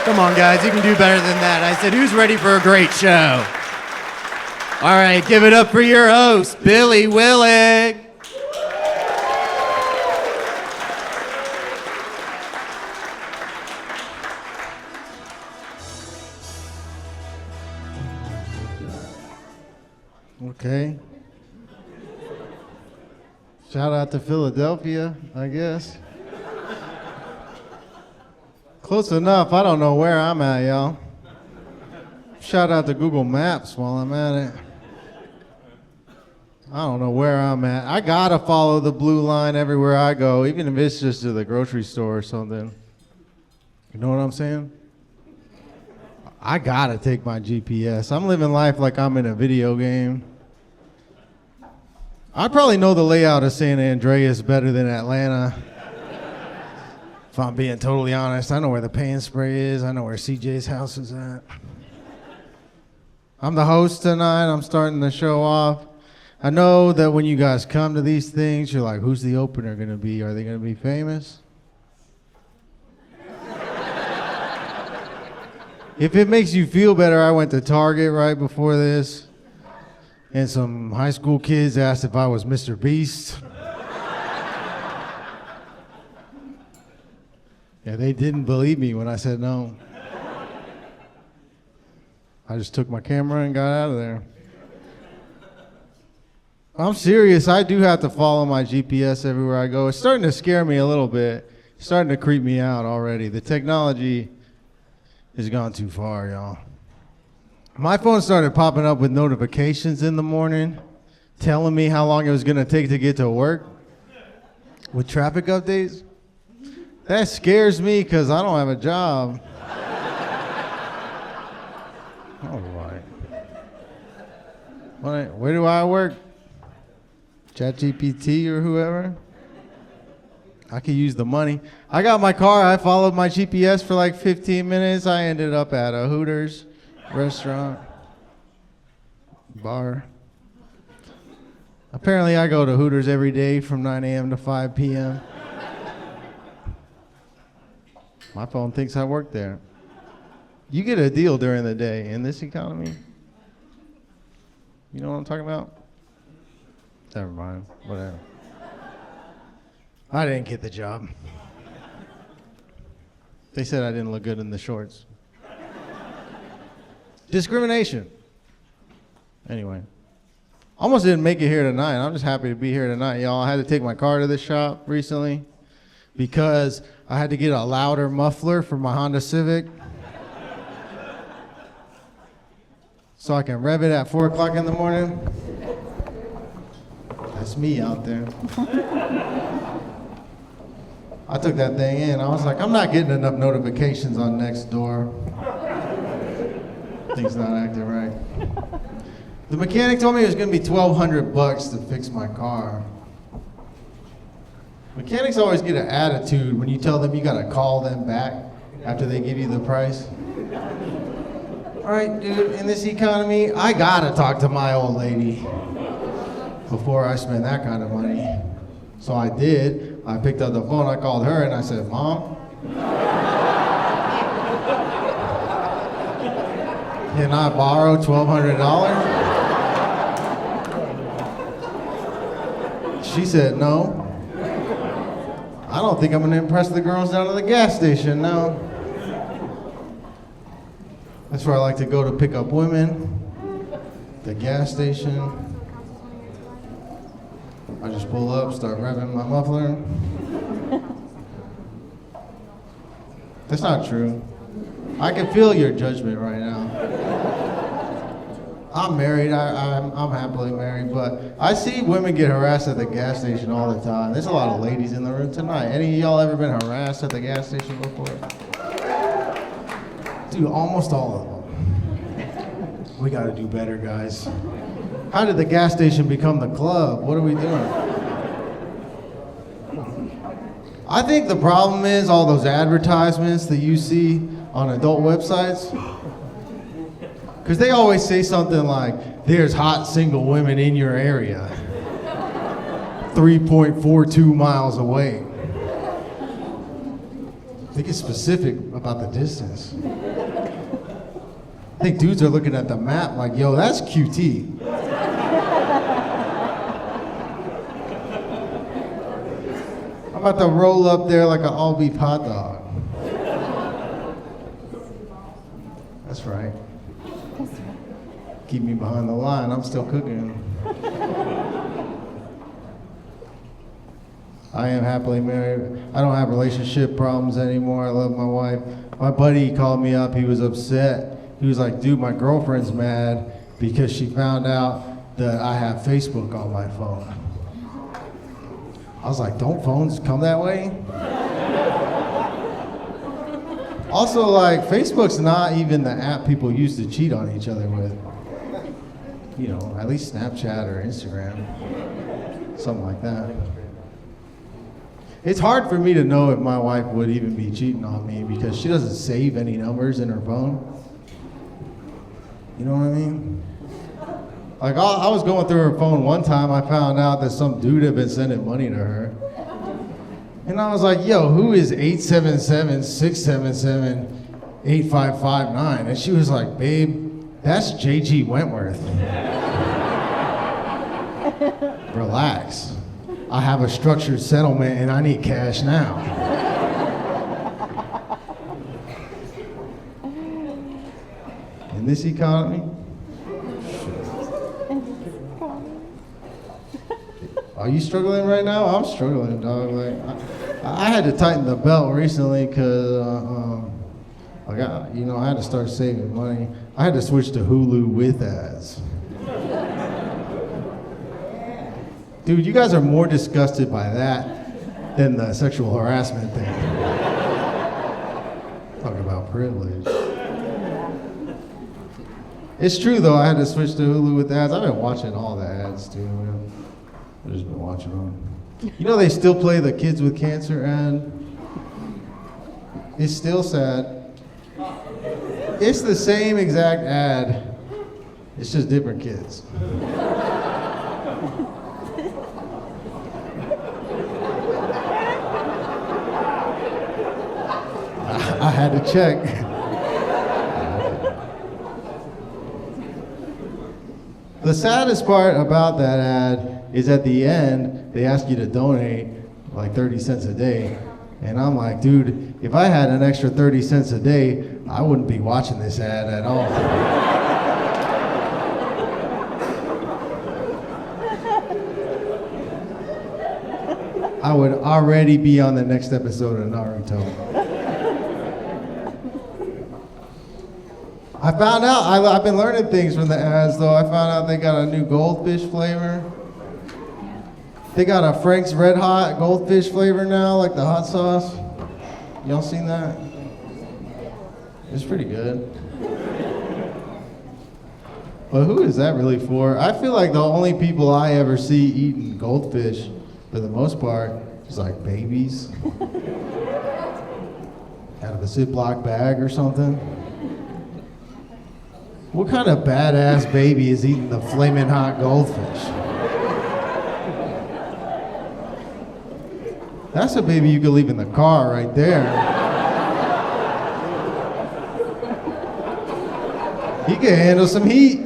Come on, guys, you can do better than that. I said, who's ready for a great show? All right, give it up for your host, Billy Willig. Okay. Shout out to Philadelphia, I guess. Close enough. I don't know where I'm at, y'all. Shout out to Google Maps while I'm at it. I don't know where I'm at. I gotta follow the blue line everywhere I go, even if it's just to the grocery store or something. You know what I'm saying? I gotta take my GPS. I'm living life like I'm in a video game. I probably know the layout of San Andreas better than Atlanta. If I'm being totally honest, I know where the Pan Spray is. I know where CJ's house is at. I'm the host tonight. I'm starting the show off. I know that when you guys come to these things, you're like, who's the opener going to be? Are they going to be famous? If it makes you feel better, I went to Target right before this, and some high school kids asked if I was Mr. Beast. Yeah, they didn't believe me when I said no. I just took my camera and got out of there. I'm serious. I do have to follow my GPS everywhere I go. It's starting to scare me a little bit. It's starting to creep me out already. The technology has gone too far, y'all. My phone started popping up with notifications in the morning telling me how long it was going to take to get to work with traffic updates. That scares me because I don't have a job. All right. Where do I work? ChatGPT or whoever? I could use the money. I got my car. I followed my GPS for like 15 minutes. I ended up at a Hooters restaurant, bar. Apparently, I go to Hooters every day from 9 a.m. to 5 p.m. My phone thinks I work there. You get a deal during the day in this economy. You know what I'm talking about? Never mind. Whatever. I didn't get the job. They said I didn't look good in the shorts. Discrimination. Anyway. Almost didn't make it here tonight. I'm just happy to be here tonight, y'all. I had to take my car to the shop recently because I had to get a louder muffler for my Honda Civic so I can rev it at 4 o'clock in the morning. That's me out there. I took that thing in. I was like, I'm not getting enough notifications on Nextdoor. Things not acting right. The mechanic told me it was going to be $1,200 to fix my car. Mechanics always get an attitude when you tell them you got to call them back after they give you the price. All right, dude, in this economy, I got to talk to my old lady before I spend that kind of money. So I did. I picked up the phone, I called her, and I said, Mom? Can I borrow $1,200? She said, no. I don't think I'm gonna impress the girls down at the gas station now. That's where I like to go to pick up women, the gas station. I just pull up, start revving my muffler. That's not true. I can feel your judgment right now. I'm married, I'm happily married, but I see women get harassed at the gas station all the time. There's a lot of ladies in the room tonight. Any of y'all ever been harassed at the gas station before? Dude, almost all of them. We gotta do better, guys. How did the gas station become the club? What are we doing? I think the problem is all those advertisements that you see on adult websites. Because they always say something like, there's hot single women in your area, 3.42 miles away. They get specific about the distance. I think dudes are looking at the map like, yo, that's QT. I'm about to roll up there like an all beef hot dog. That's right. Keep me behind the line, I'm still cooking. I am happily married. I don't have relationship problems anymore. I love my wife. My buddy called me up, he was upset. He was like, dude, my girlfriend's mad because she found out that I have Facebook on my phone. I was like, don't phones come that way? Also, like, Facebook's not even the app people use to cheat on each other with. You know, at least Snapchat or Instagram, something like that. It's hard for me to know if my wife would even be cheating on me because she doesn't save any numbers in her phone. You know what I mean? Like, I was going through her phone one time, I found out that some dude had been sending money to her. And I was like, yo, who is 877-677-8559? And she was like, babe, that's JG Wentworth. Relax. I have a structured settlement and I need cash now. In this economy? Are you struggling right now? I'm struggling, dog. Like, I had to tighten the belt recently because I had to start saving money. I had to switch to Hulu with ads. Dude, you guys are more disgusted by that than the sexual harassment thing. Talk about privilege. It's true though, I had to switch to Hulu with ads. I've been watching all the ads too, man. I've just been watching them. You know they still play the kids with cancer ad? It's still sad. It's the same exact ad. It's just different kids. I had to check. The saddest part about that ad is at the end, they ask you to donate like 30 cents a day. And I'm like, dude, if I had an extra 30 cents a day, I wouldn't be watching this ad at all. I would already be on the next episode of Naruto. I found out, I've been learning things from the ads though. I found out they got a new goldfish flavor. They got a Frank's Red Hot goldfish flavor now, like the hot sauce. Y'all seen that? It's pretty good. But who is that really for? I feel like the only people I ever see eating goldfish, for the most part, is like babies. Out of a Ziploc bag or something. What kind of badass baby is eating the flaming hot goldfish? That's a baby you could leave in the car right there. He can handle some heat.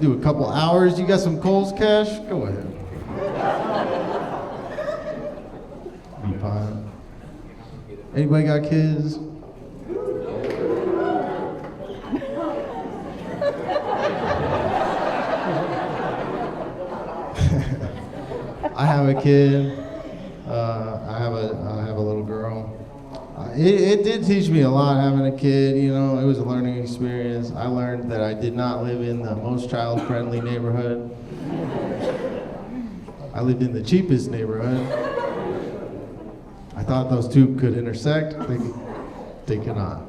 Do a couple hours, you got some Kohl's cash? Go ahead. Be fine. Anybody got kids? I have a kid. I have a little girl. It did teach me a lot having a kid. You know, it was a learning experience. I learned that I did not live in the most child-friendly neighborhood. I lived in the cheapest neighborhood. I thought those two could intersect. They cannot.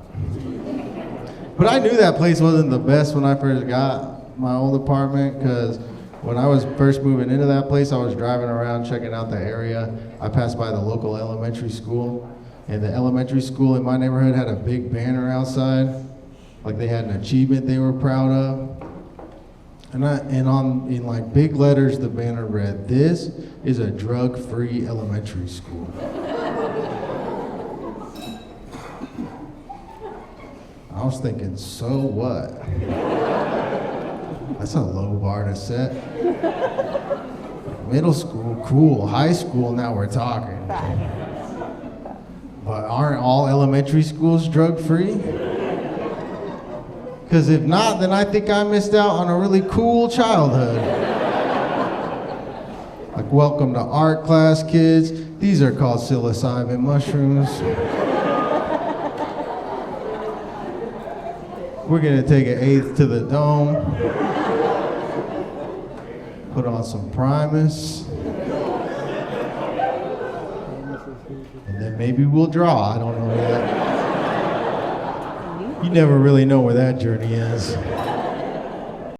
But I knew that place wasn't the best when I first got my old apartment, because when I was first moving into that place, I was driving around checking out the area. I passed by the local elementary school, and the elementary school in my neighborhood had a big banner outside, like they had an achievement they were proud of. And in like big letters, the banner read, "This is a drug-free elementary school." I was thinking, so what? That's a low bar to set. Middle school, cool. High school, now we're talking. But aren't all elementary schools drug-free? Because if not, then I think I missed out on a really cool childhood. Like, welcome to art class, kids. These are called psilocybin mushrooms. We're gonna take an eighth to the dome. Put on some Primus. And then maybe we'll draw, I don't know yet. You never really know where that journey is.